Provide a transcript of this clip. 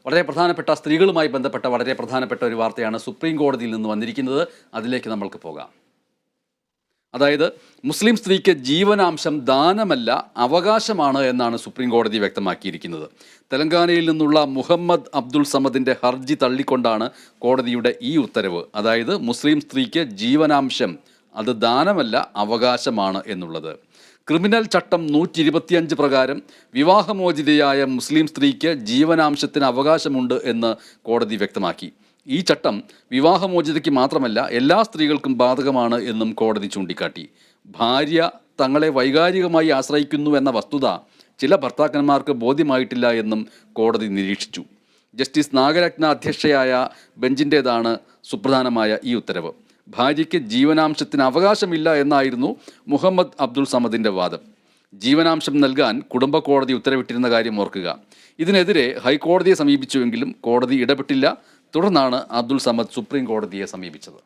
വളരെ പ്രധാനപ്പെട്ട സ്ത്രീകളുമായി ബന്ധപ്പെട്ട വളരെ പ്രധാനപ്പെട്ട ഒരു വാർത്തയാണ് സുപ്രീം കോടതിയിൽ നിന്ന് വന്നിരിക്കുന്നത്. അതിലേക്ക് നമ്മൾക്ക് പോകാം. അതായത് മുസ്ലിം സ്ത്രീക്ക് ജീവനാംശം ദാനമല്ല അവകാശമാണ് എന്നാണ് സുപ്രീം കോടതി വ്യക്തമാക്കിയിരിക്കുന്നത്. തെലങ്കാനയിൽ നിന്നുള്ള മുഹമ്മദ് അബ്ദുൾ സമദിൻ്റെ ഹർജി തള്ളിക്കൊണ്ടാണ് കോടതിയുടെ ഈ ഉത്തരവ്. അതായത് മുസ്ലിം സ്ത്രീക്ക് ജീവനാംശം അത് ദാനമല്ല അവകാശമാണ് എന്നുള്ളത്. ക്രിമിനൽ ചട്ടം 125 പ്രകാരം വിവാഹമോചിതയായ മുസ്ലിം സ്ത്രീക്ക് ജീവനാംശത്തിന് അവകാശമുണ്ട് എന്ന് കോടതി വ്യക്തമാക്കി. ഈ ചട്ടം വിവാഹമോചിതയ്ക്ക് മാത്രമല്ല എല്ലാ സ്ത്രീകൾക്കും ബാധകമാണ് എന്നും കോടതി ചൂണ്ടിക്കാട്ടി. ഭാര്യ തങ്ങളെ വൈകാരികമായി ആശ്രയിക്കുന്നു എന്ന വസ്തുത ചില ഭർത്താക്കന്മാർക്ക് ബോധ്യമായിട്ടില്ല എന്നും കോടതി നിരീക്ഷിച്ചു. ജസ്റ്റിസ് നാഗരത്ന അധ്യക്ഷയായ ബെഞ്ചിൻ്റേതാണ് സുപ്രധാനമായ ഈ ഉത്തരവ്. ഭാര്യയ്ക്ക് ജീവനാംശത്തിന് അവകാശമില്ല എന്നായിരുന്നു മുഹമ്മദ് അബ്ദുൾ സമദിൻ്റെ വാദം. ജീവനാംശം നൽകാൻ കുടുംബ കോടതി ഉത്തരവിട്ടിരുന്ന കാര്യം ഓർക്കുക. ഇതിനെതിരെ ഹൈക്കോടതിയെ സമീപിച്ചുവെങ്കിലും കോടതി ഇടപെട്ടില്ല. തുടർന്നാണ് അബ്ദുൾ സമദ് സുപ്രീം കോടതിയെ സമീപിച്ചത്.